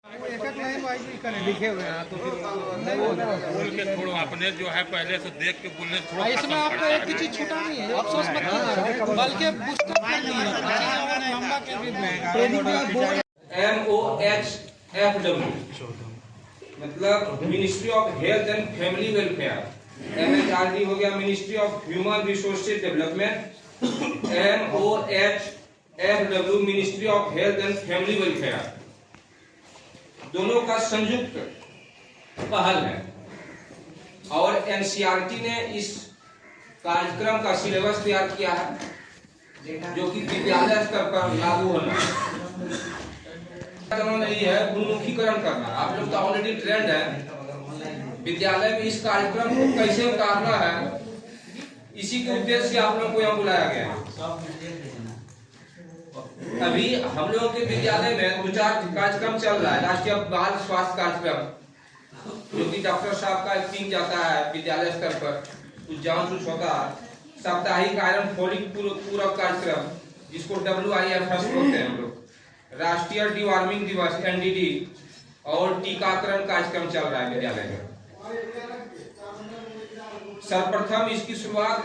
लिखे हुए हैं तो बोल के थोड़ा अपने जो है पहले से देख के बोलने थोड़ा इसमें आपको एक भी चीज छूटा नहीं है, अफसोस मत कीजिए, बल्कि पुस्तक कर दी है लंबा के भी MOHFW मतलब ministry of health and family welfare. MHRD हो गया ministry of human resources development. MOHFW ministry of health and family welfare. दोनों का संयुक्त पहल है और NCERT ने इस कार्यक्रम का सिलेबस तैयार किया है जो कि विद्यालय स्तर पर लागू होना नहीं है, उन्मुखीकरण करना। आप लोग तो ऑलरेडी ट्रेंड है, विद्यालय में इस कार्यक्रम को कैसे उतारना है, इसी के उद्देश्य से आप लोगों को यहाँ बुलाया गया है। अभी हम लोगों के विद्यालय में 2-4 कार्यक्रम चल रहा है। राष्ट्रीय बाल स्वास्थ्य कार्यक्रम जो कि डॉक्टर साहब का एक टीम जाता है विद्यालय स्तर पर, कुछ जांच होता है। साप्ताहिक आयरन फोलिक पूरक कार्यक्रम जिसको WIFS बोलते हैं हम लोग। राष्ट्रीय डिवार्मिंग दिवस NDD और टीकाकरण कार्यक्रम चल रहा है विद्यालय में। सर्वप्रथम इसकी शुरुआत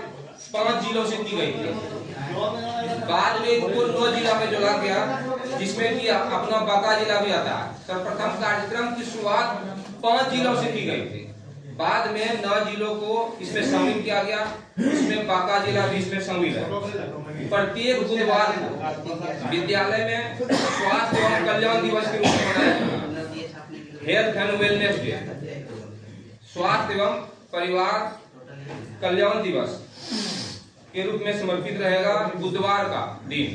5 जिलों से की गई थी, बाद में इसको 9 जिला में जोड़ा गया जिसमें कि अपना बांका जिला भी आता है। सर्वप्रथम कार्यक्रम की शुरुआत 5 जिलों से की गई थी, बाद में 9 जिलों को इसमें शामिल किया गया, इसमें बांका जिला भी इसमें शामिल है। प्रत्येक बुधवार को विद्यालय में स्वास्थ्य एवं कल्याण दिवस के रूप में मनाया जाता है। हेल्थ एंड वेलनेस डे, स्वास्थ्य एवं परिवार कल्याण दिवस के रूप में समर्पित रहेगा बुधवार का दिन।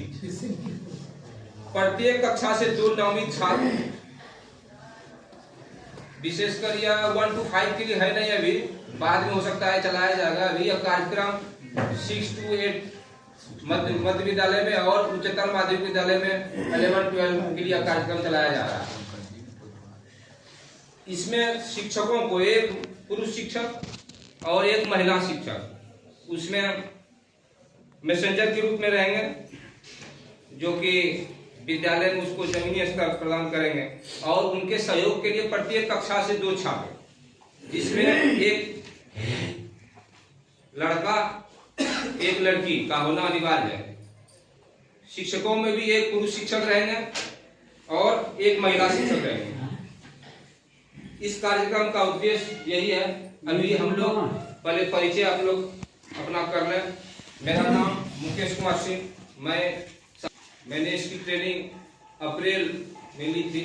प्रत्येक कक्षा से 2 नवमी छात्र, विशेषकर यह 1 to 5 के लिए है नहीं, अभी बाद में हो सकता है चलाया जाएगा। अभी यह कार्यक्रम 6 to 8 मध्य विद्यालय में और उच्चतर माध्यमिक विद्यालय में 11-12 के लिए कार्यक्रम चलाया जा रहा है। इसमें शिक्षकों को एक पुरुष शिक्षक और एक महिला शिक्षक उसमें मैसेंजर के रूप में रहेंगे, जो कि विद्यालय में उसको जमीनी स्तर प्रदान करेंगे। और उनके सहयोग के लिए प्रत्येक कक्षा से 2 छात्र, जिसमें एक लड़का एक लड़की का होना अनिवार्य है। शिक्षकों में भी एक पुरुष शिक्षक रहेंगे और एक महिला शिक्षक रहेंगे। इस कार्यक्रम का उद्देश्य यही है। अभी हम लोग पहले परिचय आप लोग अपना कर लें। मेरा नाम मुकेश कुमार सिंह, मैंने इसकी ट्रेनिंग अप्रैल में ली थी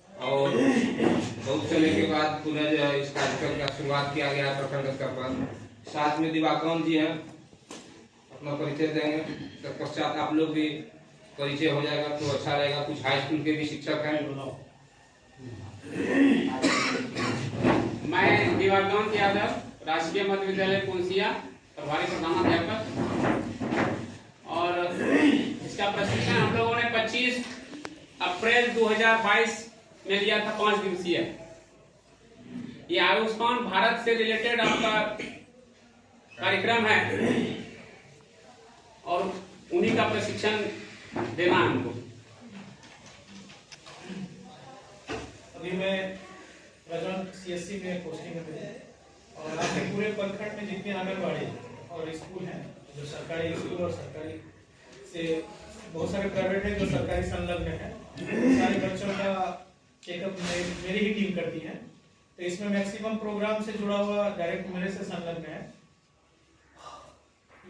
और बहुत समय के बाद पुनः इस कार्यक्रम का शुरुआत किया गया प्रखंड स्तर पर। साथ में दिवाकर जी हैं, अपना परिचय देंगे। तत्पश्चात आप लोग भी परिचय हो जाएगा तो अच्छा रहेगा। कुछ हाई स्कूल के भी शिक्षक हैं। मैं दिवाकर यादव, राजकीय मध्य विद्यालय पुंसिया, प्रभारी प्रधानाध्यापक। और इसका प्रशिक्षण हम लोगों ने 25 अप्रैल 2022 में लिया था, 5 दिवसीय। ये आयुष्मान भारत से रिलेटेड आपका कार्यक्रम है और उन्हीं का प्रशिक्षण देना है हमको। अभी मैं प्रेजेंट CSC में पोस्टिंग में हूँ और आपके पूरे प्रखंड में जितने आंगनबाड़ी और स्कूल हैं, जो सरकारी स्कूल और सरकारी से बहुत सारे प्राइवेट हैं जो सरकारी संलग्न है, सारे बच्चों का चेकअप मेरी ही टीम करती है। तो इसमें मैक्सिमम प्रोग्राम से जुड़ा हुआ डायरेक्ट मेरे से संलग्न है।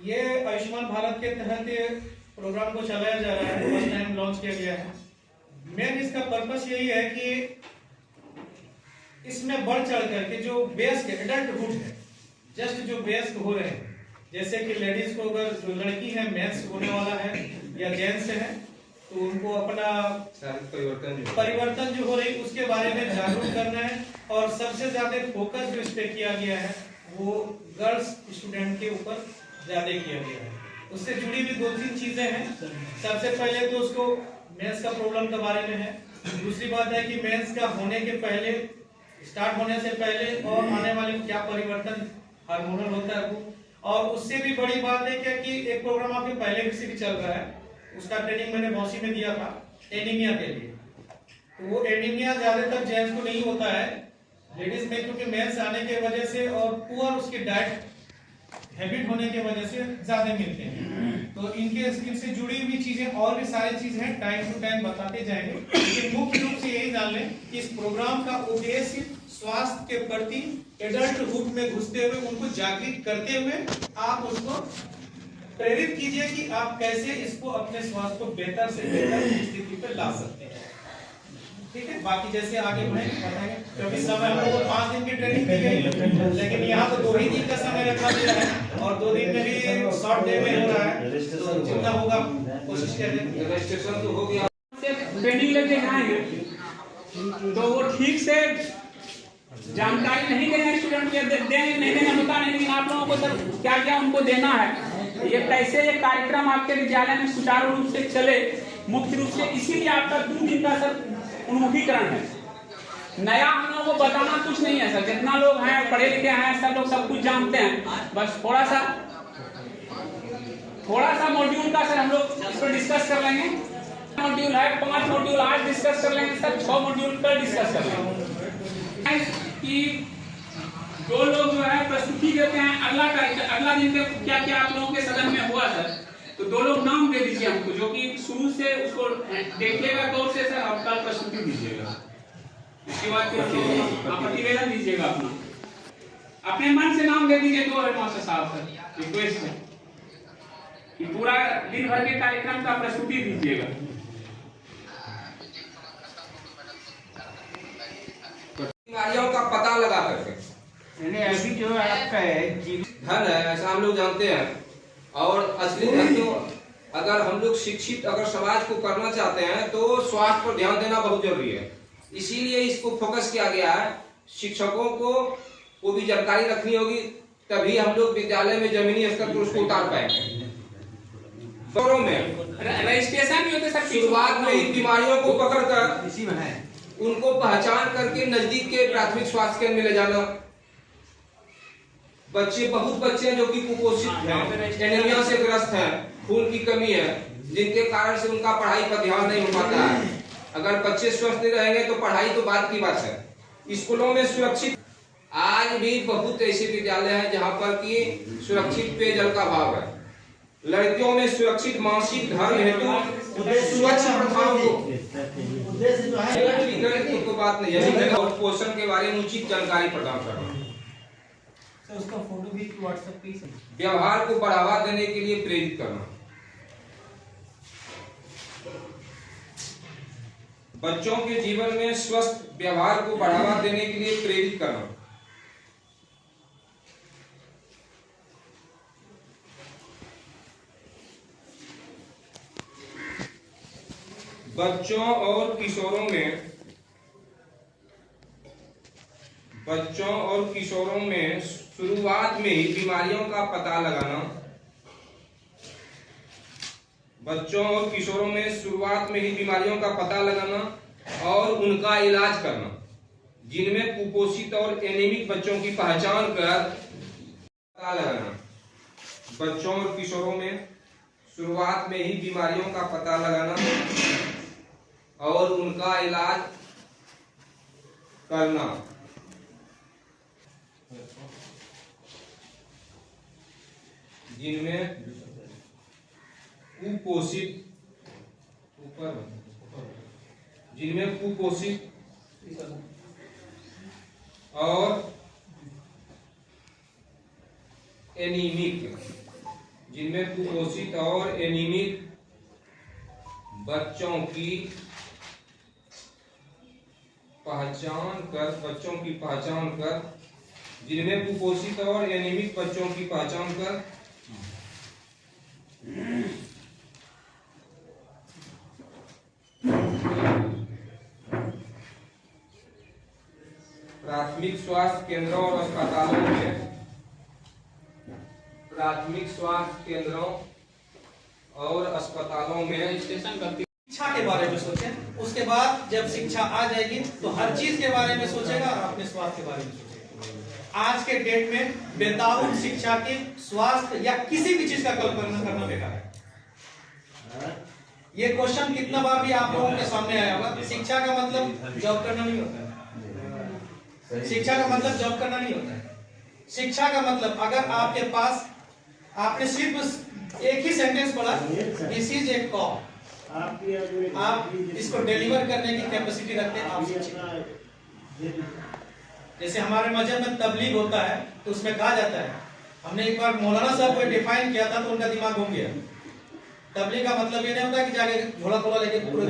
ये आयुष्मान भारत के तहत ये प्रोग्राम को चलाया जा रहा है, फर्स्ट टाइम लॉन्च किया गया है। मेन इसका पर्पस यही है कि इसमें बढ़ चढ़ करके जो वयस्क एडल्टहुड है, जस्ट जो वयस्क हो रहे हैं, जैसे कि लेडीज को अगर जो लड़की है मेंस होने वाला है या जेंट्स है तो उनको अपना परिवर्तन जो हो रही उसके बारे में जागरूक करना है। और सबसे ज्यादा फोकस जो इस पे किया गया है वो गर्ल्स स्टूडेंट के ऊपर ज्यादा किया गया है। उससे जुड़ी हुई 2-3 चीजें हैं। सबसे पहले तो उसको मेंस का प्रॉब्लम के बारे में है। दूसरी बात है कि मेंस का होने के पहले, स्टार्ट होने से पहले और आने वाले क्या परिवर्तन हार्मोनल होता है वो। और उससे भी बड़ी बात है क्या कि एक प्रोग्राम आपके पहले से भी चल रहा है, उसका ट्रेनिंग मैंने बौसी में दिया था एनीमिया के लिए। तो वो एनीमिया ज्यादातर जेंट्स को नहीं होता है, लेडीज में क्योंकि मेंस आने की वजह से और पुअर उसकी डाइट हैबिट होने की वजह से ज्यादा मिलते हैं। तो इनके स्किन से जुड़ी हुई चीजें और भी सारी चीजें हैं, टाइम टू टाइम बताते जाएंगे, लेकिन मुख्य रूप से यही जान लें कि इस प्रोग्राम का उद्देश्य स्वास्थ्य के प्रति एडल्टहुड में घुसते हुए उनको जागृत करते हुए आप उसको प्रेरित कीजिए कि आप कैसे इसको अपने स्वास्थ्य को बेहतर से बेहतर स्थिति पे ला सकते हैं। ठीक है, बाकी जैसे आगे बढ़ेंगे बताएंगे। कभी समय हम लोगों को 5 दिन की ट्रेनिंग दी गई, लेकिन यहाँ तो 2 ही दिन का समय रखा गया है और 2 दिन में भी शॉर्ट डे में हो रहा है, तो जितना होगा कोशिश करेंगे। रजिस्ट्रेशन तो हो गया, ट्रेनिंग लेके जाएंगे तो वो ठीक से जानकारी नहीं देंगे स्टूडेंट को, देंगे नहीं देंगे पता नहीं, लेकिन आप लोगों को सर क्या क्या उनको देना है, ये कैसे ये कार्यक्रम आपके विद्यालय में सुचारू रूप से चले, मुख्य रूप से इसीलिए आपका 2 दिन का सर उन्मुखीकरण है। नया हम लोगों को बताना कुछ नहीं है सर, जितना लोग हैं पढ़े लिखे हैं सब लोग सब कुछ जानते हैं, बस थोड़ा सा मॉड्यूल का सर हम लोग इस पर डिस्कस कर लेंगे। मॉड्यूल है 5 मॉड्यूल आज डिस्कस कर लेंगे सर, 6 मॉड्यूल कल डिस्कस कर लेंगे कि जो लोग जो है प्रस्तुति देते हैं अगला दिन के क्या क्या आप लोगों के सदन में हुआ सर, तो 2 लोग नाम दे दीजिए हमको, जो कि शुरू से उसको देखिएगा गौर से सर, आप कल प्रस्तुति दीजिएगा, इसके बाद फिर आप प्रतिवेदन दीजिएगा अपने मन से नाम दे दीजिए 2 हेडमास्टर साहब सर, रिक्वेस्ट है कि पूरा दिन भर के कार्यक्रम का प्रस्तुति दीजिएगा। बीमारियों का पता लगा करके अभी जो आपका है धन है, ऐसा हम लोग जानते हैं, और असली धन तो अगर हम लोग शिक्षित अगर समाज को करना चाहते हैं तो स्वास्थ्य पर ध्यान देना बहुत जरूरी है। इसीलिए इसको फोकस किया गया है। शिक्षकों को वो भी जानकारी रखनी होगी, तभी हम लोग विद्यालय में जमीनी स्तर पर उसको उतार पाएंगे। शहरों में रजिस्ट्रेशन भी होते सर, शुरुआत में ही बीमारियों को पकड़कर उनको पहचान करके नजदीक के प्राथमिक स्वास्थ्य केंद्र में ले जाना। बहुत बच्चे हैं जो कि कुपोषित हैं, एनीमिया से ग्रस्त हैं, खून की कमी है, जिनके कारण से उनका पढ़ाई पर ध्यान नहीं हो पाता है। अगर बच्चे स्वस्थ नहीं रहेंगे तो पढ़ाई तो बात की बात है। स्कूलों में सुरक्षित, आज भी बहुत ऐसे विद्यालय हैं जहां पर कि सुरक्षित पेयजल का अभाव है। लड़कियों में सुरक्षित मासिक धर्म हेतु स्वच्छ प्रथाओं को बात नहीं है, और पोषण के बारे में उचित जानकारी प्रदान करना, उसका फोटो भी व्हाट्सएप पे, व्यवहार को बढ़ावा देने के लिए प्रेरित करना, बच्चों के जीवन में स्वस्थ व्यवहार को बढ़ावा देने के लिए प्रेरित करना, बच्चों और किशोरों में शुरुआत में ही बीमारियों का पता लगाना, बच्चों और किशोरों में शुरुआत में ही बीमारियों का पता लगाना और उनका इलाज करना, जिनमें कुपोषित और एनीमिक बच्चों की पहचान कर पता लगाना। बच्चों और किशोरों में शुरुआत में ही बीमारियों का पता लगाना और उनका इलाज करना, जिनमें कुपोषित और एनीमिक बच्चों की पहचान कर जिनमें कुपोषित और एनीमिक बच्चों की पहचान कर प्राथमिक स्वास्थ्य केंद्रों और अस्पतालों में शिक्षा के बारे में सोचें। उसके बाद जब शिक्षा आ जाएगी तो हर चीज के बारे में सोचेगा और अपने स्वास्थ्य के बारे में सोचेगा। आज के डेट में बेताउन शिक्षा के स्वास्थ्य या किसी भी चीज का कल्पना करना बेकार है। ये क्वेश्चन कितना बार भी आप लोगों के सामने आया होगा। शिक्षा का मतलब जॉब करना नहीं होता है। शिक्षा का मतलब जॉब करना नहीं होता है। शिक्षा का मतलब अगर आपके पास आपने सिर्फ एक ही सेंटेंस पढ़ा, दिस इज ए कॉल, आप इसको डिलीवर करने की कैपेसिटी रखते हैं, आप शिक्षित। जैसे हमारे मजहब में तबलीग होता है तो उसमें कहा जाता है, हमने एक बार मौलाना साहब को डिफाइन किया था तो उनका दिमाग घूम गया। तबलीग का मतलब ये नहीं होता कि जाके झोला थोड़ा लेके पूरे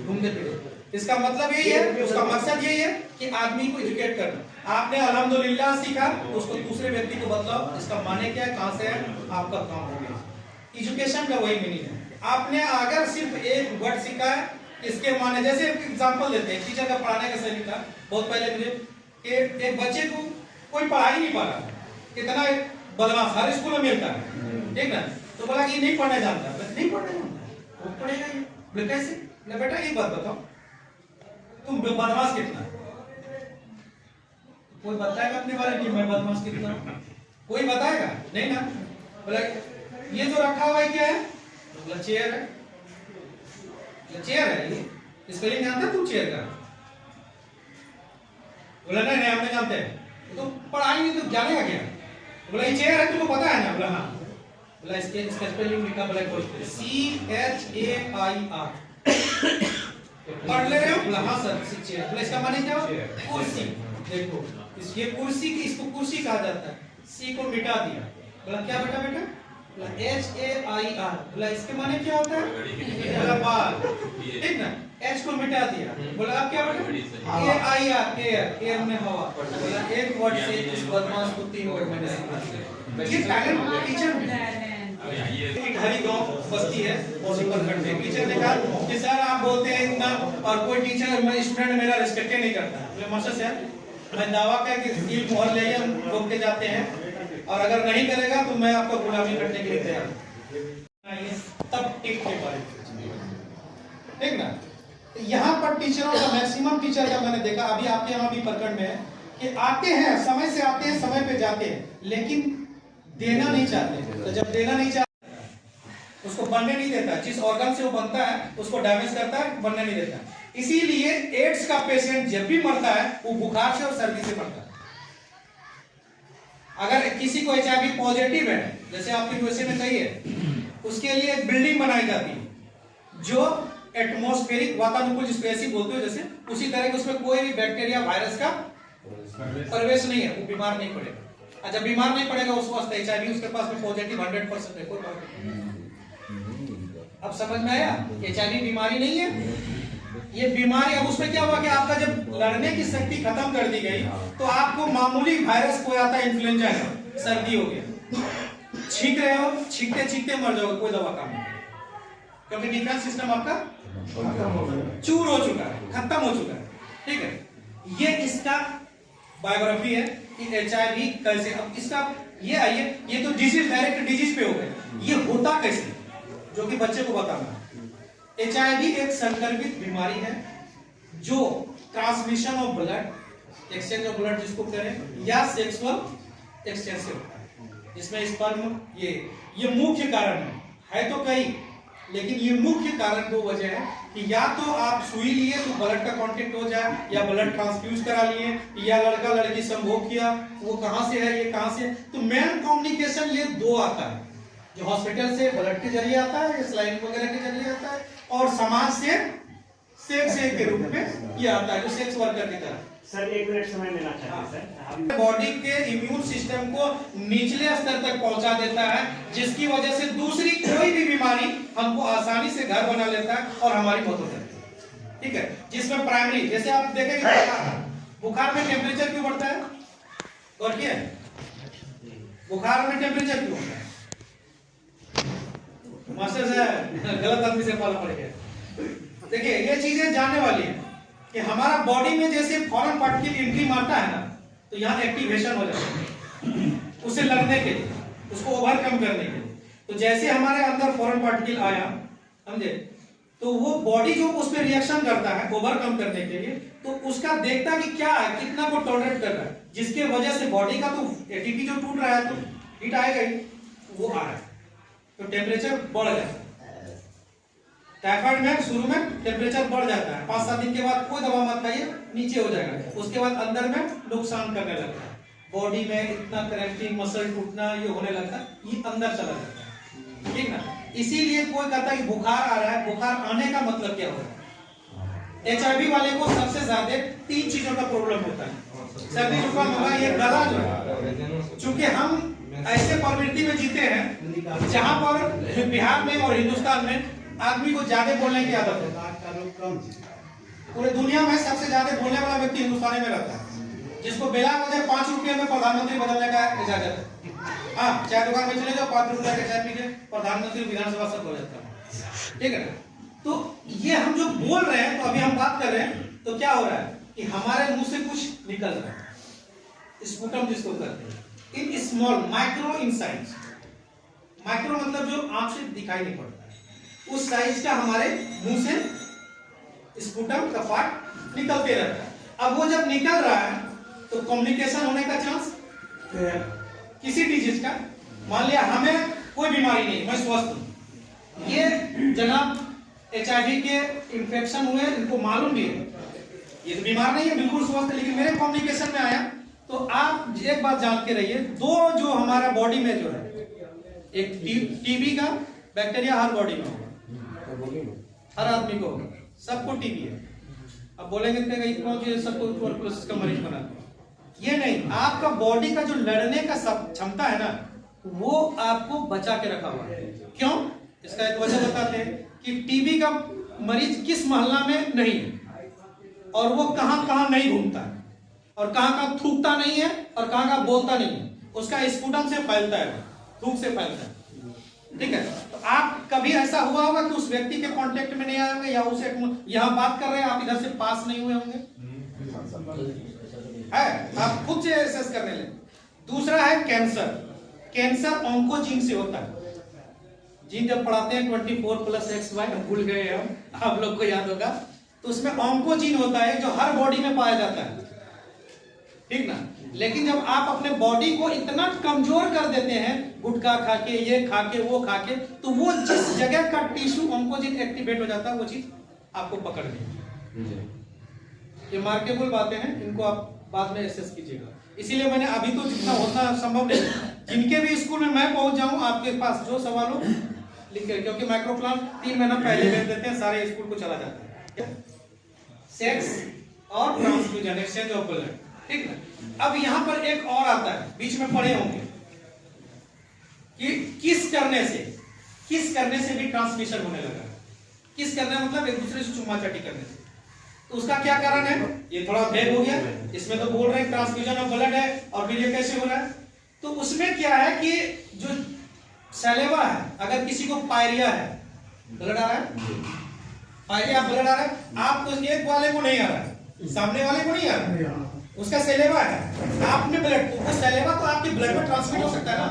घूमते फिरे। इसका मतलब यही है, उसका मकसद यही है कि आदमी को एजुकेट करना। आपने अल्हम्दुलिल्लाह सीखा तो उसको दूसरे व्यक्ति को बताओ इसका माने क्या है, कहां से है, आपका काम हो गया। एजुकेशन का वही मीनिंग है। आपने अगर सिर्फ एक वर्ड सीखा है, इसके माने, जैसे एग्जांपल देते हैं टीचर का पढ़ाने का सलीका। बहुत पहले मुझे एक बच्चे को कोई पढ़ाई नहीं पढ़ा, कितना बदमाश हर स्कूल में मिलता है, ठीक ना, तो बोला कि नहीं पढ़ना जानता, नहीं पढ़ना जानता, वो पढ़ेगा ही। बोले कैसे? बोले बेटा एक बात बताओ, तुम बदमाश कितना? कोई बताएगा अपने बारे में मैं बदमाश कितना? कोई बताएगा नहीं ना। बोला ये जो रखा हुआ है क्या है? बोला चेयर है। चेयर है ये स्पेलिंग जानता तू चेयर का? बोला नहीं नहीं हम नहीं जानते। तो पढ़ाई नहीं तो जानेगा क्या? बोला ये चेयर है तुमको पता है ना? बोला हाँ। बोला इसके स्पेलिंग लिखा, बोला CHAIR। पढ़ ले रहे हो? बोला हाँ सर चेयर। बोला इसका माने क्या? कुर्सी। देखो ये कुर्सी की, इसको कुर्सी कहा जाता है। सी को मिटा दिया। बोला क्या बेटा? बेटा बोला HAIR। बोला इसके माने क्या होता है? बोला बाल, ठीक ना। H को मिटा दिया। बोला अब क्या बेटा? AIR, एयर में हवा। बोला एक वर्ड से इस बदमाश को 3 वर्ड मैंने सिखा। ये टैलेंट टीचर हरी गांव बस्ती है प्रखंड में। टीचर ने कहा कि सर आप बोलते हैं इतना और कोई टीचर स्टूडेंट मेरा रिस्पेक्ट नहीं करता। बोले मास्टर साहब मैं दावा कर कि स्टील मोहर ले हम रोक के जाते हैं और अगर नहीं करेगा तो मैं आपको गुलामी करने के लिए तैयार हूं। तब टिक के बारे में, ठीक ना। यहाँ पर टीचरों का मैक्सिमम टीचर का मैंने देखा, अभी आपके यहाँ भी प्रखंड में है कि आते हैं समय से आते हैं, समय पे जाते हैं, लेकिन देना नहीं चाहते। तो जब देना नहीं चाहते उसको बनने नहीं देता, जिस ऑर्गन से वो बनता है उसको डैमेज करता है, बनने नहीं देता। इसीलिए एड्स का पेशेंट जब भी मरता है वो बुखार से और सर्दी से मरता है। अगर किसी को HIV पॉजिटिव है, जैसे आपकी यूएसए में कही है, उसके लिए एक बिल्डिंग बनाई जाती है जो एटमॉस्फेरिक वातानुकूल, जिसको ऐसी बोलते हो जैसे, उसी तरह के उसमें कोई भी बैक्टीरिया वायरस का प्रवेश नहीं है, वो बीमार नहीं पड़ेगा। जब बीमार नहीं पड़ेगा उसको HIV उसके पास में पॉजिटिव 100% है, कोई बात नहीं। अब समझ में आया? HIV बीमारी नहीं है, ये बीमारी। अब उसमें क्या हुआ कि आपका जब लड़ने की शक्ति खत्म कर दी गई तो आपको मामूली वायरस कोई आता है, इन्फ्लुएंजा है, सर्दी हो गया, छींक रहे हो, छींकते छींकते मर जाओगे, कोई दवा काम नहीं, क्योंकि डिफेंस सिस्टम आपका चूर हो चुका है, खत्म हो चुका है, ठीक है। ये इसका बायोग्राफी है कि HIV कैसे। अब इसका ये आइए, ये तो डिजीज डायरेक्ट डिजीज पे हो गए, ये होता कैसे, जो कि बच्चे को बताना। HIV एक संक्रमित बीमारी है जो transmission of blood, exchange of blood जिसको करें, या सेक्सुअल एक्सचेंज से होता है। इसमें स्पर्म ये मुख्य कारण है तो कई, लेकिन ये मुख्य कारण 2 वजह है कि या तो आप सुई लिए तो ब्लड का कांटेक्ट हो जाए, या ब्लड ट्रांसफ्यूज करा लिए, या लड़का लड़की संभोग किया, वो कहां से है ये कहां से। तो मेन कम्युनिकेशन ये 2 आता है, जो हॉस्पिटल से ब्लड के जरिए आता है, स्लाइन वगैरह के जरिए आता है, और समाज से सेक्स के रूप में ये आता है, जो सेक्स वर्कर की तरह। सर 1 मिनट समय देना चाहते हैं सर। बॉडी के इम्यून सिस्टम को निचले स्तर तक पहुंचा देता है, जिसकी वजह से दूसरी कोई भी बीमारी हमको आसानी से घर बना लेता है और हमारी मौत हो जाती है, ठीक है। जिसमें प्राइमरी, जैसे आप देखेंगे बुखार में टेम्परेचर क्यों बढ़ता है, और क्या बुखार में टेम्परेचर क्यों होता है? मास्टर साहब गलत आदमी से पाला पड़ गया। देखिए ये चीजें जानने वाली है कि हमारा बॉडी में जैसे फॉरेन पार्टिकल एंट्री मारता है ना, तो यहाँ एक्टिवेशन हो जाता है उससे लड़ने के लिए, उसको ओवरकम करने के लिए। तो जैसे हमारे अंदर फॉरेन पार्टिकल आया, समझे, तो वो बॉडी जो उस पर रिएक्शन करता है ओवरकम करने के लिए, तो उसका देखता है कि क्या है, कितना वो टॉलरेट कर रहा है, जिसके वजह से बॉडी का तो एटीपी जो टूट रहा है तो हीट आएगा ही, वो आ रहा है, तो टेम्परेचर बढ़ जाता है। टाइफाइड में शुरू में टेम्परेचर बढ़ जाता है, 5-7 दिन के बाद कोई दवा मत खाइए, नीचे हो जाएगा, उसके बाद अंदर में नुकसान करने लगता है, बॉडी में इतना क्रैम्पिंग, मसल टूटना ये होने लगता है, ये अंदर चला जाता है, ठीक ना। इसीलिए कोई कहता है कि बुखार आ रहा है, बुखार आने का मतलब क्या होता है? HIV वाले को सबसे ज्यादा 3 चीजों का प्रॉब्लम होता है, सर्दी जुकाम होगा, ये गला जो है, चूंकि हम ऐसे प्रवृत्ति में जीते हैं जहां पर बिहार में और हिंदुस्तान में आदमी को ज्यादा बोलने की आदत है। पूरे दुनिया में सबसे ज्यादा बोलने वाला व्यक्ति हिंदुस्तानी में रहता है, जिसको बेला बजे 5 रुपये में प्रधानमंत्री बदलने का इजाजत है। हाँ, चाय दुकान में चले जाओ, 5 रुपये का चाय पी के प्रधानमंत्री विधानसभा सब हो जाता है, ठीक है ना। तो ये हम जो बोल रहे हैं, तो अभी हम बात कर रहे हैं, तो क्या हो रहा है कि हमारे मुंह से कुछ निकल रहा है, स्पुटम जिसको कहते हैं, in small micro insides, micro मतलब जो आंख से दिखाई नहीं पड़ता है, उस साइज का हमारे मुंह से स्पुटम का पार्ट निकलते रहता है। अब वो जब निकल रहा है तो कम्युनिकेशन होने का चांस किसी डिजीज का, मान लिया हमें कोई बीमारी नहीं, मैं स्वस्थ हूं, ये जनाब HIV के इन्फेक्शन हुए, इनको मालूम भी है, ये तो बीमार नहीं है, बिल्कुल स्वस्थ है, लेकिन मेरे कम्युनिकेशन में आया, तो आप एक बात जान के रहिए, दो जो हमारा बॉडी में जो है, एक टीबी का बैक्टीरिया हर बॉडी में होगा, हर आदमी को होगा, सबको टीबी है। अब बोलेंगे सबको ट्यूबरकुलोसिस का मरीज बना, ये नहीं, आपका बॉडी का जो लड़ने का क्षमता है ना, वो आपको बचा के रखा हुआ है। क्यों? इसका एक वजह बताते हैं कि टीबी का मरीज किस मोहल्ला में नहीं है, और वो कहां कहां नहीं घूमता है, और कहां थूकता नहीं है, और कहां बोलता नहीं है, उसका स्पुटम से फैलता है, थूक से फैलता है, ठीक है। तो आप कभी ऐसा हुआ होगा कि उस व्यक्ति के कांटेक्ट में नहीं आए होंगे, या उसे यहां बात कर रहे हैं, आप इधर से पास नहीं हुए होंगे, है, आप खुद से एसेस करने लगे। दूसरा है कैंसर, कैंसर ऑन्कोजीन से होता है, जीन जब पढ़ाते हैं 24+XY, हम भूल गए हम, आप लोग को याद होगा, तो उसमें ऑन्कोजीन होता है जो हर बॉडी में पाया जाता है, ठीक ना। लेकिन जब आप अपने बॉडी को इतना कमजोर कर देते हैं, गुटखा खा के, ये खा के, वो खा के, तो वो जिस जगह का टिश्यू ऑन्कोजीन एक्टिवेट हो जाता है, वो चीज आपको पकड़ लेगी। ये मार्केबल बातें हैं, इनको आप बाद में एसेस कीजिएगा। इसीलिए मैंने अभी तो जितना होता संभव नहीं, जिनके भी स्कूल में मैं पहुंच जाऊं, आपके पास जो सवाल हो लिख के, क्योंकि माइक्रो प्लान 3 महीना पहले भेज देते हैं, सारे स्कूल को चला जाता है। सेक्स और ट्रांसफ्यूजन, एक्सचेंज ऑफ ब्लड, ठीक है। अब यहां पर एक और आता है, बीच में पढ़े होंगे कि किस करने से भी ट्रांसमिशन होने लगा। किस करना मतलब एक दूसरे से चुम्मा चाटी करने से, तो उसका क्या कारण है, ये थोड़ा भेद हो गया। इसमें तो बोल रहे हैं ट्रांसफ्यूजन ऑफ ब्लड है, और फिर ये कैसे हो रहा है, तो उसमें क्या है कि जो सैलेवा है, अगर किसी को पायरिया है, ब्लड आ रहा है, पायरिया ब्लड आ रहा है, आपको एक वाले को नहीं आ रहा है, सामने वाले को नहीं आ रहा है, उसका सैलेवा है, आप में ब्लड, तो वो सैलेवा तो आपके ब्लड में ट्रांसमिट हो सकता है ना,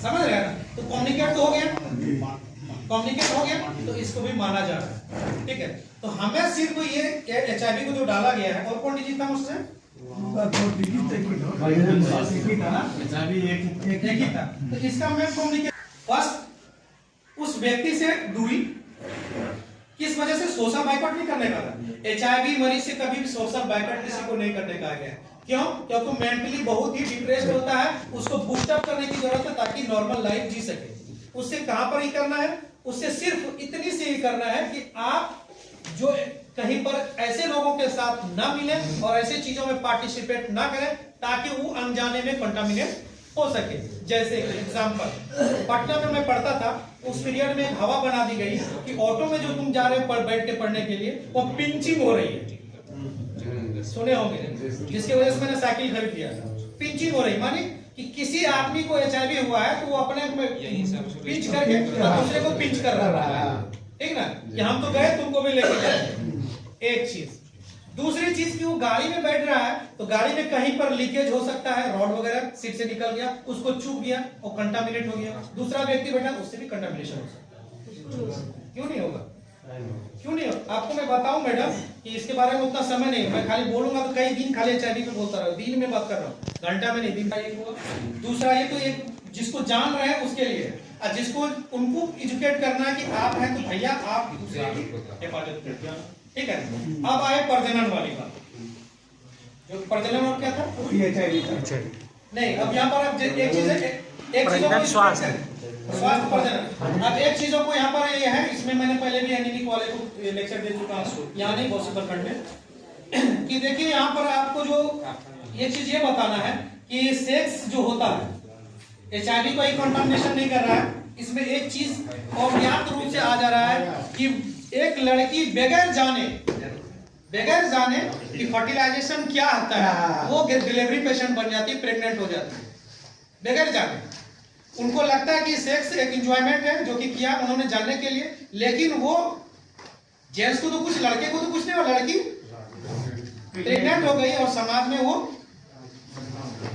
समझ रहे हैं ना। तो कम्युनिकेट तो हो गया, कम्युनिकेट हो गया, तो इसको भी माना जा रहा है, ठीक है। तो हमें सिर्फ ये HIV को जो डाला गया है, और कौन डिजीज था उससे, एक ही था, तो इसका मैं कम्युनिकेट फर्स्ट उस व्यक्ति से दूरी, किस वजह से, सोशल बाइकआउट नहीं करने का था। HIV मरीज से कभी भी सोशल बाइकआउट किसी को नहीं करने का है। क्यों? क्योंकि मेंटली बहुत ही डिप्रेस्ड होता है, उसको बूस्टअप करने की जरूरत है ताकि नॉर्मल लाइफ जी सके। उससे कहां पर ही करना है, उससे सिर्फ इतनी से ही करना है कि आप जो कहीं पर ऐसे लोगों के साथ ना मिले और ऐसे चीजों में पार्टिसिपेट ना करें, ताकि वो अनजाने में कंटामिनेट हो सके। जैसे एग्जांपल, पटना में मैं पढ़ता था, उस पीरियड में एक हवा बना दी गई कि ऑटो में जो तुम जा रहे हो बैठ के पढ़ने के लिए, वो पिंचिंग हो रही है, सुने होंगे, जिसकी वजह से मैंने साइकिल खरीद लिया। पिंचिंग हो रही मानी कि किसी आदमी को HIV हुआ है, तो वो अपने पिंच करके दूसरे को पिंच कर रहा है, ठीक ना, कि हम तो गए, तुमको भी लेके जाए। एक चीज, दूसरी चीज की वो गाड़ी में बैठ रहा है, तो गाड़ी में कहीं पर लीकेज हो सकता है, रॉड वगैरह सीट से निकल गया, उसको चुभ गया और कंटामिनेट हो गया। दूसरा व्यक्ति बैठा, उससे भी कंटामिनेशन हो सकता है। क्यों नहीं होगा, क्यों नहीं होगा? आपको मैं बताऊं मैडम कि इसके बारे में उतना समय नहीं, मैं खाली बोलूंगा तो कई दिन खाली HIV पे बोलता रहा, दिन में बात कर रहा हूँ, घंटा में नहीं, दिन का एक हुआ। दूसरा ये तो एक जिसको जान रहे हैं उसके लिए, और जिसको उनको एजुकेट करना है कि आप हैं तो भैया आप दूसरे की हिफाजत करिए। ठीक है, अब आए प्रजनन वाली बात। जो प्रजनन और क्या था, नहीं अब यहाँ पर अब एक चीज है, एक चीज स्वास्थ्य प्रजनन। अब एक चीजों को यहाँ पर ये है, इसमें मैंने पहले भी एनीमिक वाले को लेक्चर दे चुका हूँ, यहाँ नहीं पॉसिबल खंड में, कि देखिए यहाँ पर आपको जो ये चीज ये बताना है कि सेक्स जो होता है, HIV को कंटामिनेशन नहीं कर रहा है, इसमें एक चीज और ज्ञात रूप से आ जा रहा है कि एक लड़की बगैर जाने कि फर्टिलाइजेशन क्या होता है वो डिलीवरी पेशेंट बन जाती है, प्रेग्नेंट हो जाती है बगैर जाने। उनको लगता है कि सेक्स एक एंजॉयमेंट है जो कि किया उन्होंने जानने के लिए, लेकिन वो जेंट्स को तो कुछ, लड़के को तो कुछ नहीं, और लड़की प्रेग्नेंट हो गई और समाज में वो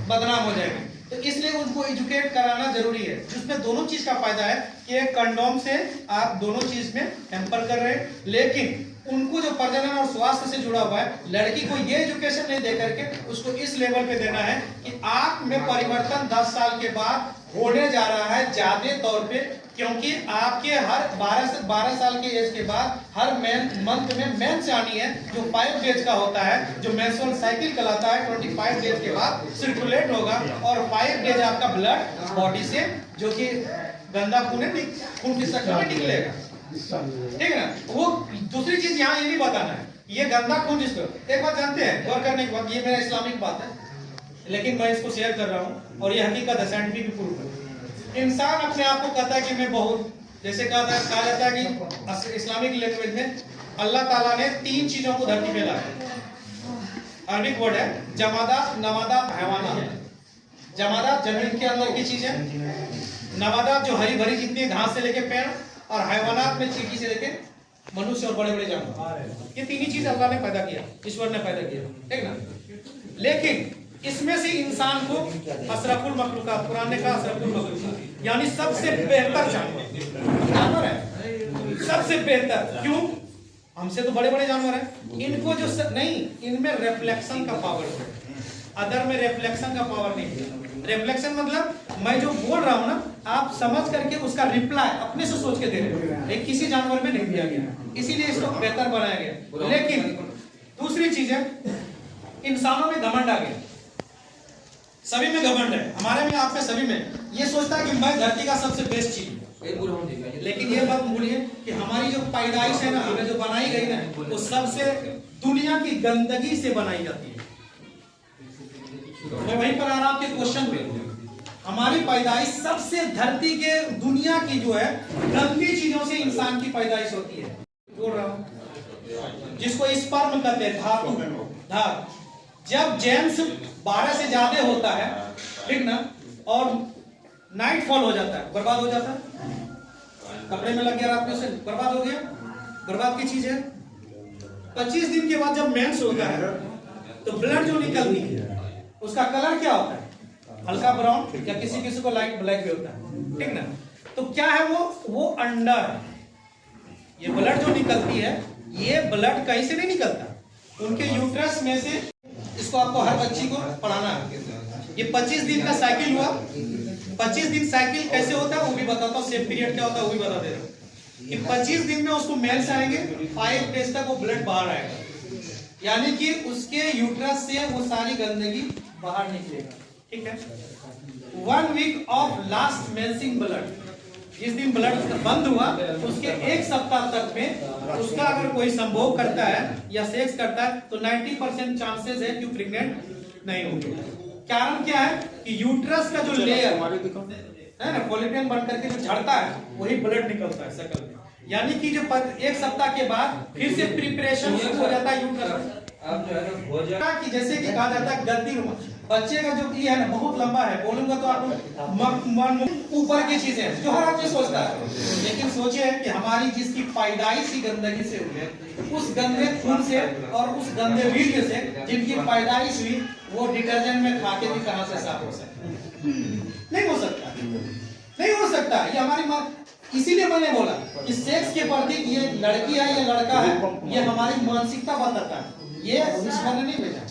बदनाम हो जाएगी। तो इसलिए उनको एजुकेट कराना जरूरी है, जिसमें दोनों चीज का फायदा है कि एक कंडोम से आप दोनों चीज में हैम्पर कर रहे हैं, लेकिन उनको जो प्रजनन और स्वास्थ्य से जुड़ा हुआ है, लड़की को ये एजुकेशन नहीं दे करके उसको इस लेवल पे देना है कि आप में परिवर्तन 10 साल के बाद होने जा रहा है ज्यादा तौर पे, क्योंकि आपके हर 12 साल के एज के बाद हर मंथ में मेंस आनी है, जो 5 डेज का होता है, जो मेंस्ट्रुअल साइकिल कहलाता है। 25 डेज के बाद सर्कुलेट होगा और 5 डेज आपका ब्लड बॉडी से, जो कि गंदा खून की शक्ल में निकलेगा, ठीक है ना। वो दूसरी चीज यहाँ ये भी बताना है, ये गंदा खून जिसको, एक बात जानते हैं गौर करने के बाद, ये मेरा इस्लामिक बात है लेकिन मैं इसको शेयर कर रहा हूँ और ये हकीकत है, साइंटिफिक प्रूफ है। इंसान अपने आप को कहता है कि मैं बहुत, जैसे कहा जाता है कि इस्लामिक लैंग्वेज में अल्लाह ताला ने 3 चीजों को धरती पे लाया। अरबिक वर्ड है जमादात, नवादात, हैवानात। जमादात जमीन के अंदर की चीजें, नवादात जो हरी भरी जितनी घास से लेके पेड़, और हैवानात में चींटी से लेके मनुष्य और बड़े बड़े जानवर। ये 3 ही चीज अल्लाह ने पैदा किया, ईश्वर ने पैदा किया, ठीक ना। लेकिन इसमें से इंसान को अशरफुल मखलूकात, कुरान ने कहा अशरफुल मखलूकात, यानी सबसे बेहतर जानवर है, सबसे बेहतर। क्यों? हमसे तो बड़े बड़े जानवर हैं, इनको जो नहीं, इनमें रिफ्लेक्शन का पावर है, अदर में रिफ्लेक्शन का पावर नहीं है। रिफ्लेक्शन मतलब मैं जो बोल रहा हूं ना, आप समझ करके उसका रिप्लाई अपने से सोच के दे रहे हो, एक किसी जानवर में नहीं दिया गया, इसीलिए इसको बेहतर बनाया गया। लेकिन दूसरी चीज है, इंसानों में घमंड आ गया, सभी में घमंड है, हमारे में, आप में, सभी में। ये सोचता है कि मैं धरती का सबसे बेस्ट चीज, लेकिन ये बात भूलिए कि हमारी जो पैदाइश है ना, हमें जो बनाई गई ना, वो सबसे दुनिया की गंदगी से बनाई जाती है। मैं वहीं पर आ रहा आपके क्वेश्चन पे, हमारी पैदाइश सबसे धरती के, दुनिया की जो है गंदी चीजों से इंसान की पैदाइश होती है। बोल रहा हूं जिसको स्पर्म कहते हैं, धातु। जब जेम्स 12 से ज्यादा होता है, ठीक ना, और नाइट फॉल हो जाता है, बर्बाद हो जाता है, कपड़े में लग गया रात में, उसे बर्बाद हो गया, बर्बाद की चीज है। 25 दिन के बाद जब मेंस होता है तो ब्लड जो निकलती है उसका कलर क्या होता है, हल्का ब्राउन, या किसी किसी को लाइट ब्लैक भी होता है, ठीक ना। तो क्या है वो अंडा है। ये ब्लड जो निकलती है, ये ब्लड कहीं से नहीं निकलता, उनके यूट्रस में से। इसको आपको हर बच्ची को पढ़ाना है। ये 25 दिन का साइकिल हुआ, 25 दिन साइकिल कैसे होता है वो भी बताता हूँ, सेफ पीरियड क्या होता है वो भी बता दे रहा हूँ। कि 25 दिन में उसको मेल्स आएंगे, 5 डेज तक वो ब्लड बाहर आएगा, यानी कि उसके यूट्रस से वो सारी गंदगी बाहर निकलेगा, ठीक है। 1 वीक ऑफ लास्ट मेंसिंग ब्लड, जिस दिन ब्लड बंद हुआ उसके 1 सप्ताह तक में उसका अगर कोई संभोग करता है या सेक्स करता है तो 90% चांसेस है कि प्रेग्नेंट नहीं होगी। कारण क्या है कि यूट्रस का जो लेयर है ना, पॉलिपियन बन करके जो झड़ता है वही ब्लड निकलता है शकल में, यानी कि जो 1 सप्ताह के बाद फिर से प्रिपरेशन शुरू हो जाता है यूट्रस। अब जो है कि जैसे कि कहा जाता है गद्दी रुमा, बच्चे का जो ये है ना बहुत लंबा है, बोलूंगा तो आप ऊपर की चीजें हैं जो हर आदमी सोचता है, लेकिन सोचिए कि हमारी जिसकी पैदाइश ही गंदगी से हुई है, उस गंदे खून से और उस गंदे वीर्य से जिनकी पैदाइश हुई, वो डिटर्जेंट में खा के भी कहां से साफ हो सकता? नहीं हो सकता, नहीं हो सकता। ये हमारी माँ, इसीलिए मैंने बोला कि सेक्स के प्रति ये लड़की है या लड़का है, ये हमारी मानसिकता बताता है, ये ईश्वर ने नहीं भेजा,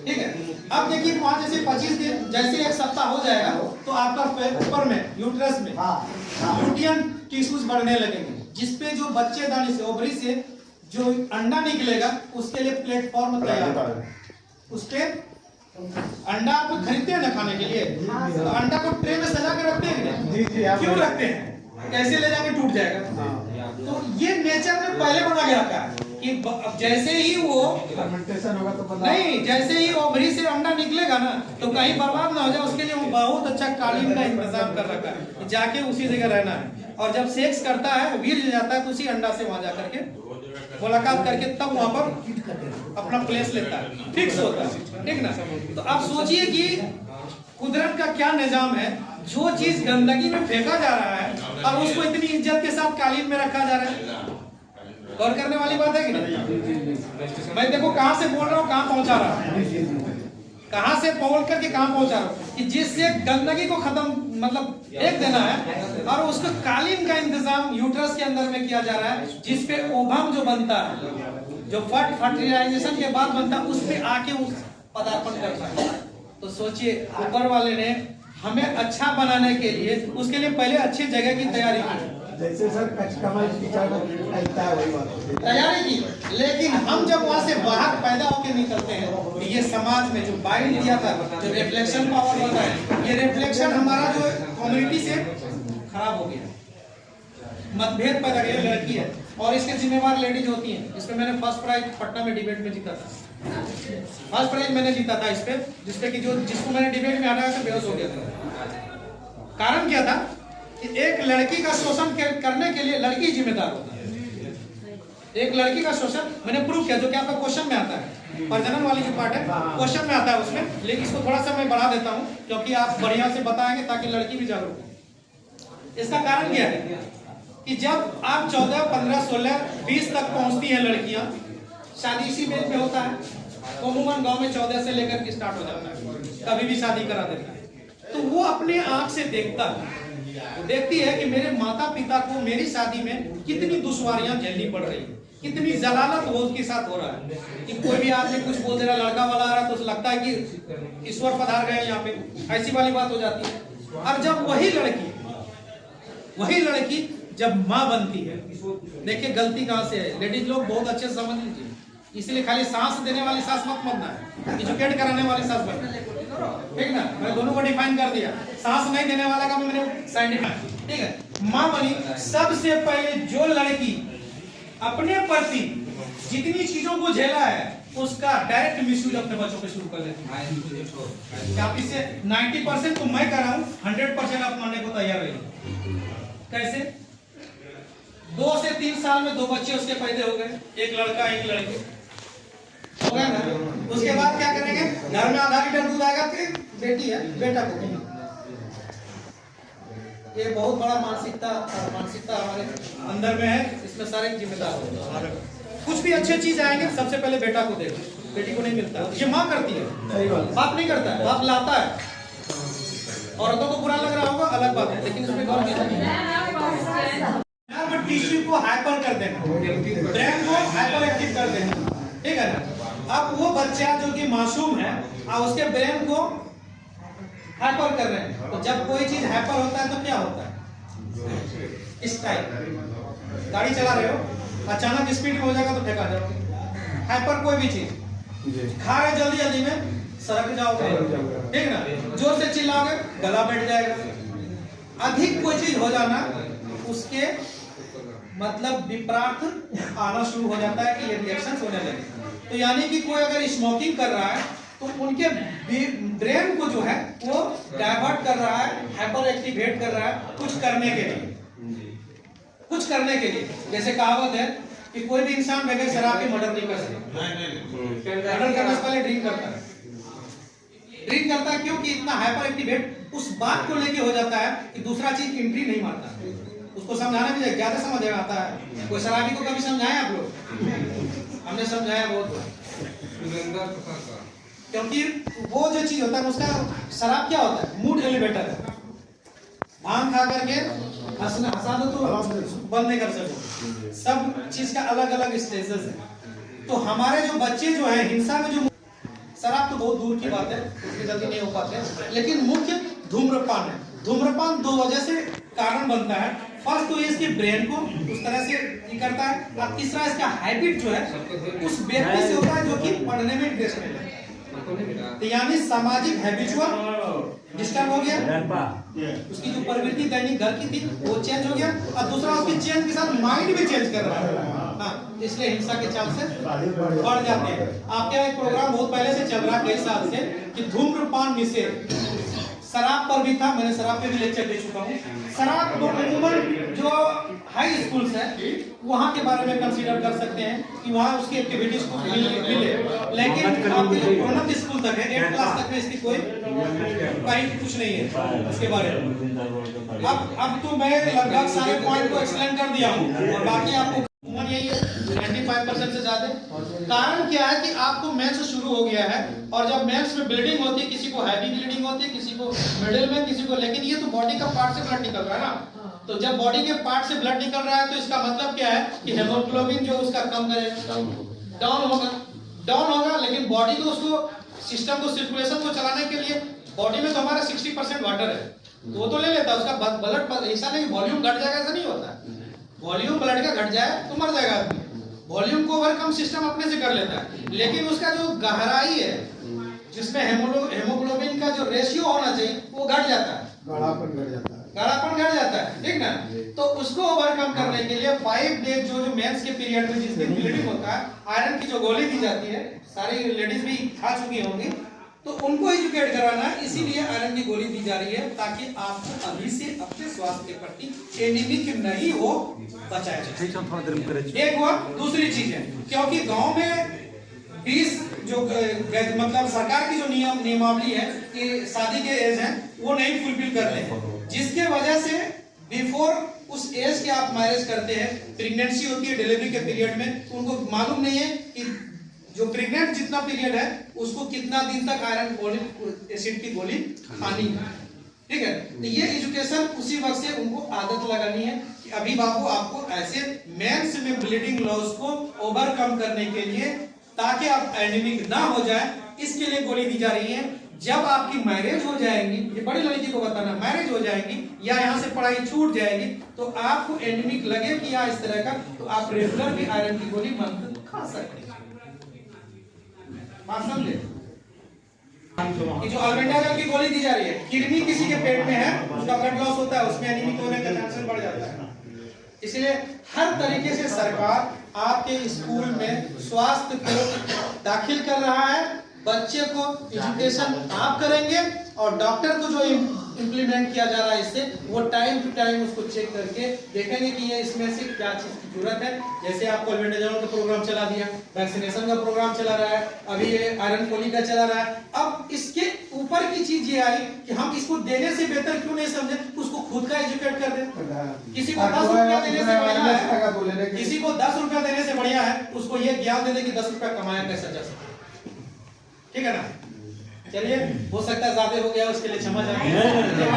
ठीक है। अब देखिए वहां जैसे 25 दिन, जैसे 1 सप्ताह हो जाएगा तो आपका ऊपर में यूट्रस में ल्यूटियन टिश्यूज बढ़ने लगेंगे, जिसपे जो बच्चेदानी से ओवरी से जो अंडा निकलेगा उसके लिए प्लेटफॉर्म तैयार है। उसके अंडा आप खरीदते हैं ना खाने के लिए, तो अंडा को ट्रे में सजा के रखते हैं, क्यों रखते हैं? कैसे ले जाके टूट जाएगा। तो ये नेचर ने पहले बना के रखा है कि जैसे ही वो फर्मेंटेशन होगा तो नहीं, जैसे ही ओवरी से अंडा निकलेगा ना तो कहीं बर्बाद ना हो जाए, उसके लिए वो बहुत अच्छा कालीन का इंतजाम कर रखा है, जाके उसी जगह रहना है। और जब सेक्स करता है, वीर्य जाता है, तो उसी अंडा से वहां जाकर के मुलाकात करके तब वहां पर अपना प्लेस लेता है, फिक्स होता है, ठीक ना। तो आप सोचिए कि कुदरत का क्या निजाम है, जो चीज गंदगी में फेंका जा रहा है और उसको इतनी इज्जत के साथ कालीन में रखा जा रहा है। गौर करने वाली बात है कि नहीं? मैं देखो कहां से बोल रहा हूँ, कहां पहुंचा रहा हूँ, कहां से बोल करके कहां पहुंचा रहा हूँ, कि जिससे गंदगी को खत्म मतलब फेंक देना है और उसको कालीन का इंतजाम यूट्रस के अंदर में किया जा रहा है, जिसपे ओवम जो बनता है, जो फर्टिलाइजेशन के बाद बनता है, उस पे आके उस पदार्पण करता है। तो सोचिए ऊपर वाले ने हमें अच्छा बनाने के लिए उसके लिए पहले अच्छी जगह की तैयारी की, जैसे सर कमल तैयारी की। लेकिन हम जब वहां से बाहर पैदा होकर निकलते हैं तो ये समाज में जो बाइंड दिया था, जो रिफ्लेक्शन पावर होता है, ये रिफ्लेक्शन हमारा जो कम्युनिटी से खराब हो गया, मतभेद पैदा किया। लड़की है और इसके जिम्मेवार लेडीज होती हैं। इसमें मैंने फर्स्ट प्राइज पटना में डिबेट में जीता था, फर्स्ट प्राइज मैंने जीता था इस पे, जिसपे कि जो जिसको मैंने डिबेट में हराया था बेहोश हो गया था। कारण क्या था कि एक लड़की का शोषण करने के लिए लड़की जिम्मेदार होता है। एक लड़की का शोषण मैंने प्रूव किया, जो कि आपका क्वेश्चन में आता है, प्रजनन वाली जो पार्ट है क्वेश्चन में आता है उसमें, लेकिन इसको थोड़ा सा मैं बढ़ा देता हूँ क्योंकि आप बढ़िया से बताएंगे ताकि लड़की भी जागरूक हो। इसका कारण क्या है कि जब आप 14, 15, 16, 20 तक पहुंचती हैं लड़कियां, शादी इसी बेच पे होता है, अमूमन गांव में 14 से लेकर के स्टार्ट हो जाता है, कभी भी शादी करा देता है। तो वो अपने आंख से देखता है, वो देखती है कि मेरे माता पिता को मेरी शादी में कितनी दुश्वारियां झेलनी पड़ रही है, कितनी जलालत वो उसके साथ हो रहा है, कि कोई भी आदमी कुछ बोल दे रहा, लड़का वाला आ रहा है तो लगता है कि ईश्वर पधार गए यहाँ पे, ऐसी वाली बात हो जाती है। और जब वही लड़की जब माँ बनती है, देखिए गलती कहाँ से है, लेडीज लोग बहुत अच्छे से समझ लीजिए, इसलिए खाली सांस देने वाली सास मत बनना है, एजुकेट कराने वाली सास बनना है, ठीक ना। मैंने दोनों को डिफाइन कर दिया, सांस नहीं देने वाला का भी मैंने साइंटिफिक, ठीक है। माँ बनी, सबसे पहले जो लड़की अपने प्रति जितनी चीजों को झेला है उसका डायरेक्ट मिसयूज अपने बच्चों पे शुरू कर लेती है। आप इससे 90% तो मैं कर रहा हूँ, 100% आप मानने को तैयार रहिए। कैसे? 2 से 3 साल में 2 बच्चे उसके पैदा हो गए, एक लड़का एक लड़की हो गया ना। उसके बाद क्या करेंगे, घर में आधा लीटर दूध आएगा, फिर बेटी है बेटा को। ये बहुत बड़ा मानसिकता हमारे अंदर में है, इसमें सारे जिम्मेदार होते हैं। कुछ भी अच्छे चीज आएंगे सबसे पहले बेटा को देगा, बेटी को नहीं मिलता। ये माँ करती है, बाप नहीं करता है, बाप लाता है। औरतों को बुरा लग रहा होगा अलग बात है, लेकिन इसमें गौर कीजिए। टिश्यू को हाइपर कर देना, ब्रेन को हाइपर एक्टिव कर देना, ठीक है ना। अब वो बच्चा जो कि मासूम है और उसके ब्रेन को हाइपर कर रहे हैं, तो जब कोई चीज हाइपर होता है तो क्या होता है, इस टाइप गाड़ी चला रहे हो, अचानक स्पीड में हो जाएगा तो फेंका जाओगे। हाइपर कोई भी चीज खा रहे जल्दी जल्दी में सड़क जाओगे, ठीक ना, जोर से चिल्लाओगे गला बैठ जाएगा। अधिक कोई चीज हो जाना उसके मतलब विपरीत आना शुरू हो जाता है कि ये रिएक्शंस होने लगे। तो यानी कि कोई अगर स्मोकिंग कर रहा है तो उनके ब्रेन को जो है वो डाइवर्ट कर रहा है, हाइपर एक्टिवेट कर रहा है कुछ करने के लिए। जैसे कहावत है कि कोई भी इंसान बगैर शराब के मर्डर नहीं कर सकता, मर्डर करने से पहले ड्रिंक करता है क्योंकि इतना हाइपर एक्टिवेट उस बात को लेके हो जाता है कि दूसरा चीज एंट्री नहीं मारता। उसको समझाना भी ज्यादा समझ आता है। कोई शराबी को कभी समझाया आप लोग? हमने समझाया बहुत, क्योंकि वो जो चीज होता है उसका शराब क्या होता है, मूड एलिवेटर है। भांग खा करके हंसा दो तो बंद नहीं कर सको। सब चीज का अलग अलग स्टेजेस है। तो हमारे जो बच्चे जो है हिंसा में जो, शराब तो बहुत दूर की बात है, उसमें जल्दी नहीं हो पाते, लेकिन मुख्य धूम्रपान है। धूम्रपान दो वजह से कारण बनता है। फर्स्ट तो ये इसके ब्रेन को उस तरह से ये करता है, और तीसरा इसका हैबिट जो है उस व्यक्ति से होता है जो कि पढ़ने में इंटरेस्ट नहीं है। तो यानी सामाजिक हैबिचुअल डिस्टर्ब हो गया, उसकी जो प्रवृत्ति दैनिक घर की थी वो चेंज हो गया, और दूसरा उसके चेंज के साथ माइंड भी चेंज कर रहा है। हाँ, इसलिए हिंसा के चांसेस बढ़ जाते हैं। आपके यहाँ एक प्रोग्राम बहुत पहले से चल रहा है, कई साल से, कि धूम्रपान निषेध। शराब पर भी था, मैंने शराब पे भी लेक्चर दे चुका हूँ। शराब तो अमूमन जो हाई स्कूल्स है वहाँ के बारे में कंसीडर कर सकते हैं कि वहाँ उसकी एक्टिविटीज को मिले, लेकिन आपके जो उन्नत स्कूल तक है 8th क्लास तक में इसकी कोई कहीं कुछ नहीं है इसके बारे में। अब तो मैं लगभग सारे पॉइंट को एक्सप्लेन कर दिया हूँ, और बाकी आपको यही है 95% से ज्यादा। कारण क्या है कि आपको मेंस शुरू हो गया है, और जब मेंस में ब्लीडिंग होती है, किसी को हैवी ब्लीडिंग होती है, किसी को मिडिल में, किसी को, लेकिन ये तो बॉडी का पार्ट से ब्लड निकल रहा है ना। तो जब बॉडी के पार्ट से ब्लड निकल रहा है तो इसका मतलब क्या है कि हेमोग्लोबिन जो उसका कम करेगा, डाउन होगा, लेकिन बॉडी को उसको सिस्टम को सर्कुलेशन को चलाने के लिए बॉडी में तो हमारा 60% वाटर है, तो वो तो ले लेता है उसका ब्लड। ऐसा नहीं वॉल्यूम घट जाएगा, ऐसा नहीं होता। वॉल्यूम ब्लड का घट जाए तो मर जाएगा आदमी, वॉल्यूम को ओवरकम सिस्टम अपने से कर लेता है, लेकिन उसका जो गहराई है जिसमें हेमोग्लोबिन का जो रेशियो होना चाहिए वो घट जाता है, गाढ़ापन घट जाता है, ठीक ना। तो उसको ओवरकम करने के लिए 5 डेज जो मेंस के पीरियड में जिस दिन ब्लीडिंग होता है, आयरन की जो गोली दी जाती है, सारी लेडीज भी खा चुकी होंगी, तो उनको एजुकेट कराना है, इसीलिए आयरन की गोली दी जा रही है, ताकि आपको अभी से अपने स्वास्थ्य के प्रति एनीमिक नहीं हो, बचाया जाए। एक हुआ। दूसरी चीज है, क्योंकि गांव में 20 जो मतलब सरकार की जो नियमावली है कि शादी के एज है वो नहीं फुलफिल करते हैं, जिसके वजह से बिफोर उस एज के आप मैरिज करते हैं, प्रेगनेंसी होती है डिलीवरी के पीरियड में, उनको मालूम नहीं है कि जो प्रेग्नेंट जितना पीरियड है उसको कितना दिन तक आयरन फोलिक एसिड की गोली खानी है, ठीक है। तो ये एजुकेशन उसी वक्त से उनको आदत लगानी है कि अभी बाबू आपको ऐसे मेंस में ब्लीडिंग लॉस को ओवरकम करने के लिए, ताकि आप एनीमिक ना हो जाए, इसके लिए गोली दी जा रही है। जब आपकी मैरिज हो जाएगी, ये बड़ी लड़की को बताना, मैरिज हो जाएगी या यहाँ से पढ़ाई छूट जाएगी, तो आपको एनीमिक लगे कि या इस तरह का, तो आप रेगुलर भी आयरन की गोली मंथ खा सकते हैं। समझे कि जो अल्बेंडाजोल की गोली दी जा रही है, किडनी किसी के पेट में है, उसका ब्लड लॉस होता है, उसमें एनीमिक होने का चांसेस बढ़ जाता है। इसलिए हर तरीके से सरकार आपके स्कूल में स्वास्थ्य को दाखिल कर रहा है, बच्चे को एजुकेशन आप करेंगे, और डॉक्टर को जो इम्प्लीमेंट किया जा रहा है इससे, वो टाइम टू टाइम उसको चेक करके देखेंगे कि ये इसमें से क्या चीज की जरूरत है। जैसे आपको अल्बेंडाजोल का प्रोग्राम चला दिया, वैक्सीनेशन का प्रोग्राम चला रहा है, अभी ये आयरन फोलिक का चला रहा है। अब इसके ऊपर की चीज ये आई कि हम इसको देने से बेहतर क्यों नहीं समझे, उसको खुद का एजुकेट कर दे। किसी को 10 रुपया देने से बढ़िया है, किसी को 10 रुपया देने से बढ़िया है उसको ये ज्ञान दे दे कि 10 रुपया कमाया कैसे जा सकता, ठीक है ना। चलिए, हो सकता है ज्यादा हो गया, उसके लिए क्षमा चाहते हैं।